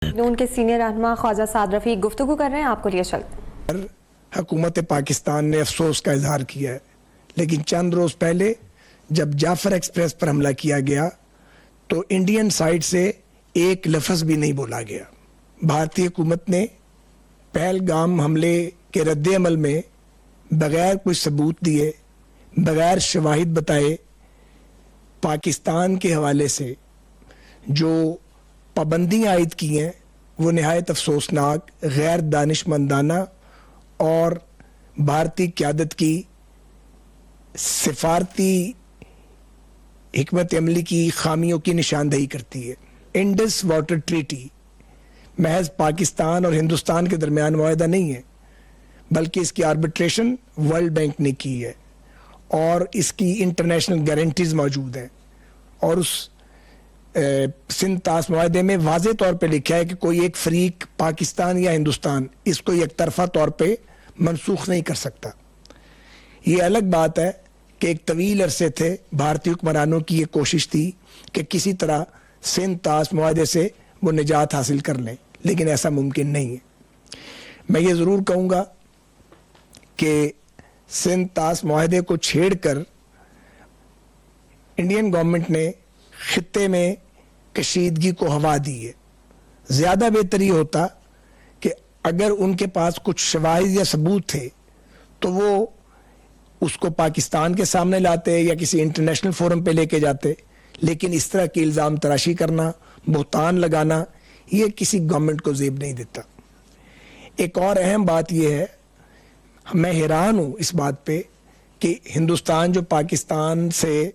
ان کے سینئر رہنما خواجہ سعد رفیق گفتگو کر رہے ہیں، آپ کو لیے چلتے ہیں۔ حکومت پاکستان نے افسوس کا اظہار کیا ہے، لیکن چند روز پہلے جب جعفر ایکسپریس پر حملہ کیا گیا تو انڈین سائیڈ سے ایک لفظ بھی نہیں بولا گیا۔ بھارتی حکومت نے پہلگام حملے کے رد عمل میں بغیر کوئی ثبوت دیے، بغیر شواہد بتائے پاکستان کے حوالے سے جو پابندیاں عائد کی ہیں وہ نہایت افسوسناک، غیر دانشمندانہ اور بھارتی قیادت کی سفارتی حکمت عملی کی خامیوں کی نشاندہی کرتی ہے۔ انڈس واٹر ٹریٹی محض پاکستان اور ہندوستان کے درمیان معاہدہ نہیں ہے، بلکہ اس کی آربیٹریشن ورلڈ بینک نے کی ہے اور اس کی انٹرنیشنل گارنٹیز موجود ہیں، اور اس سندھ طاس معاہدے میں واضح طور پہ لکھا ہے کہ کوئی ایک فریق پاکستان یا ہندوستان اس کو یک طرفہ طور پہ منسوخ نہیں کر سکتا۔ یہ الگ بات ہے کہ ایک طویل عرصے تھے بھارتی حکمرانوں کی یہ کوشش تھی کہ کسی طرح سندھ طاس معاہدے سے وہ نجات حاصل کر لیں، لیکن ایسا ممکن نہیں ہے۔ میں یہ ضرور کہوں گا کہ سندھ طاس معاہدے کو چھیڑ کر انڈین گورنمنٹ نے خطے میں کشیدگی کو ہوا دی ہے۔ زیادہ بہتر یہ ہوتا کہ اگر ان کے پاس کچھ شواہد یا ثبوت تھے تو وہ اس کو پاکستان کے سامنے لاتے یا کسی انٹرنیشنل فورم پہ لے کے جاتے، لیکن اس طرح کی الزام تراشی کرنا، بہتان لگانا، یہ کسی گورنمنٹ کو زیب نہیں دیتا۔ ایک اور اہم بات یہ ہے، میں حیران ہوں اس بات پہ کہ ہندوستان جو پاکستان سے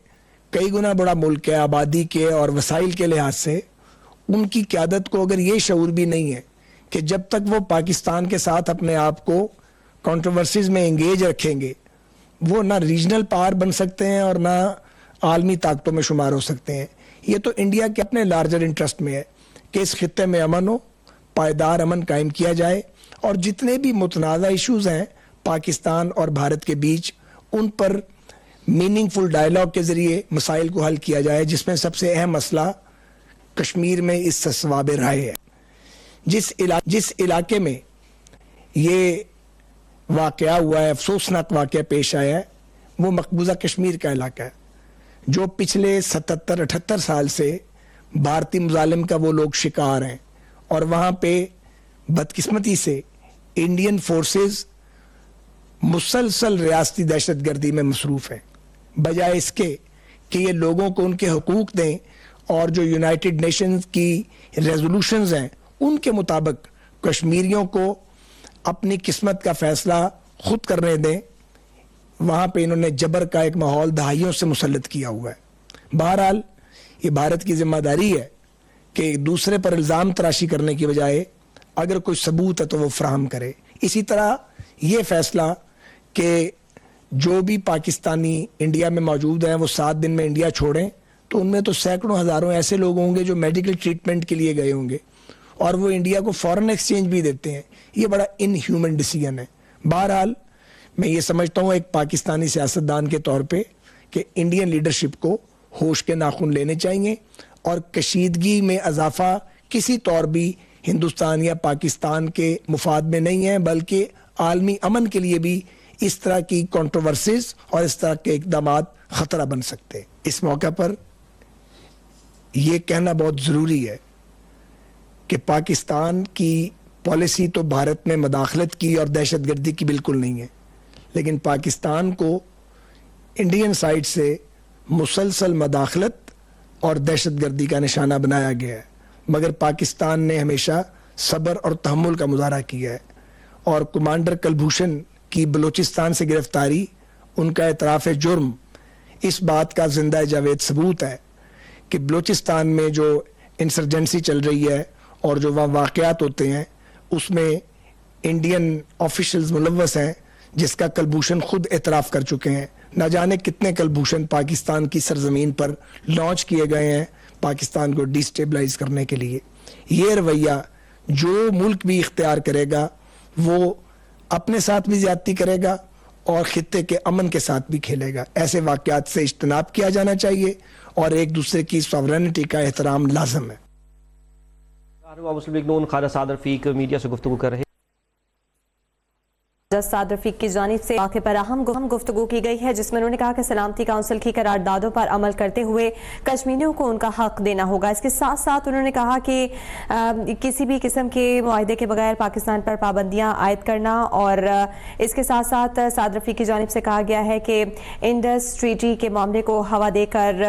کئی گنا بڑا ملک ہے آبادی کے اور وسائل کے لحاظ سے، ان کی قیادت کو اگر یہ شعور بھی نہیں ہے کہ جب تک وہ پاکستان کے ساتھ اپنے آپ کو کنٹروورسیز میں انگیج رکھیں گے وہ نہ ریجنل پاور بن سکتے ہیں اور نہ عالمی طاقتوں میں شمار ہو سکتے ہیں۔ یہ تو انڈیا کے اپنے لارجر انٹرسٹ میں ہے کہ اس خطے میں امن ہو، پائیدار امن قائم کیا جائے، اور جتنے بھی متنازع ایشوز ہیں پاکستان اور بھارت کے بیچ ان پر میننگ فل ڈائلاگ کے ذریعے مسائل کو حل کیا جائے، جس میں سب سے اہم مسئلہ کشمیر میں اس سواب رائے ہے۔ جس علاقے میں یہ واقعہ ہوا ہے، افسوسناک واقعہ پیش آیا ہے، وہ مقبوضہ کشمیر کا علاقہ ہے جو پچھلے 77-78 سال سے بھارتی مظالم کا وہ لوگ شکار ہیں، اور وہاں پہ بدقسمتی سے انڈین فورسز مسلسل ریاستی دہشت گردی میں مصروف ہیں، بجائے اس کے کہ یہ لوگوں کو ان کے حقوق دیں اور جو یونائٹڈ نیشنز کی ریزولوشنز ہیں ان کے مطابق کشمیریوں کو اپنی قسمت کا فیصلہ خود کرنے دیں۔ وہاں پہ انہوں نے جبر کا ایک ماحول دہائیوں سے مسلط کیا ہوا ہے۔ بہرحال یہ بھارت کی ذمہ داری ہے کہ دوسرے پر الزام تراشی کرنے کی بجائے اگر کوئی ثبوت ہے تو وہ فراہم کرے۔ اسی طرح یہ فیصلہ کہ جو بھی پاکستانی انڈیا میں موجود ہیں وہ 7 دن میں انڈیا چھوڑیں، تو ان میں تو سینکڑوں ہزاروں ایسے لوگ ہوں گے جو میڈیکل ٹریٹمنٹ کے لیے گئے ہوں گے اور وہ انڈیا کو فورن ایکسچینج بھی دیتے ہیں۔ یہ بڑا ان ہیومن ڈیسیژن ہے۔ بہرحال میں یہ سمجھتا ہوں ایک پاکستانی سیاستدان کے طور پہ کہ انڈین لیڈرشپ کو ہوش کے ناخن لینے چاہیے، اور کشیدگی میں اضافہ کسی طور بھی ہندوستان یا پاکستان کے مفاد میں نہیں ہے، بلکہ عالمی امن کے لیے بھی اس طرح کی کنٹروورسیز اور اس طرح کے اقدامات خطرہ بن سکتے ہیں۔ اس موقع پر یہ کہنا بہت ضروری ہے کہ پاکستان کی پالیسی تو بھارت میں مداخلت کی اور دہشت گردی کی بالکل نہیں ہے، لیکن پاکستان کو انڈین سائیڈ سے مسلسل مداخلت اور دہشت گردی کا نشانہ بنایا گیا ہے، مگر پاکستان نے ہمیشہ صبر اور تحمل کا مظاہرہ کیا ہے، اور کمانڈر کلبھوشن کی بلوچستان سے گرفتاری، ان کا اعتراف جرم، اس بات کا زندہ جاوید ثبوت ہے کہ بلوچستان میں جو انسرجنسی چل رہی ہے اور جو وہاں واقعات ہوتے ہیں اس میں انڈین آفیشلز ملوث ہیں، جس کا کلبھوشن خود اعتراف کر چکے ہیں۔ نہ جانے کتنے کلبھوشن پاکستان کی سرزمین پر لانچ کیے گئے ہیں پاکستان کو ڈی سٹیبلائز کرنے کے لیے۔ یہ رویہ جو ملک بھی اختیار کرے گا وہ اپنے ساتھ بھی زیادتی کرے گا اور خطے کے امن کے ساتھ بھی کھیلے گا۔ ایسے واقعات سے اجتناب کیا جانا چاہیے اور ایک دوسرے کی ساورینٹی کا احترام لازم ہے۔ مسلم لیگ نون خواجہ سعد رفیق میڈیا سے گفتگو کر رہے ہیں۔ سعد رفیق کی جانب سے واقع پر اہم گفتگو کی گئی ہے، جس میں انہوں نے کہا کہ سلامتی کونسل کی قراردادوں پر عمل کرتے ہوئے کشمیریوں کو ان کا حق دینا ہوگا۔ اس کے ساتھ ساتھ انہوں نے کہا کہ کسی بھی قسم کے معاہدے کے بغیر پاکستان پر پابندیاں عائد کرنا، اور اس کے ساتھ ساتھ سعد رفیق کی جانب سے کہا گیا ہے کہ انڈس ٹریٹی کے معاملے کو ہوا دے کر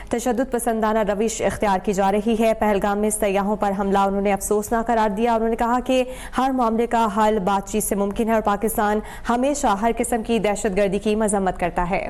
تشدد پسندانہ روش اختیار کی جا رہی ہے۔ پہلگام میں سیاحوں پر حملہ انہوں نے افسوسناک قرار دیا۔ انہوں نے کہا کہ ہر معاملے کا حل بات چیت سے ممکن ہے، اور پاکستان ہمیشہ ہر قسم کی دہشت گردی کی مذمت کرتا ہے۔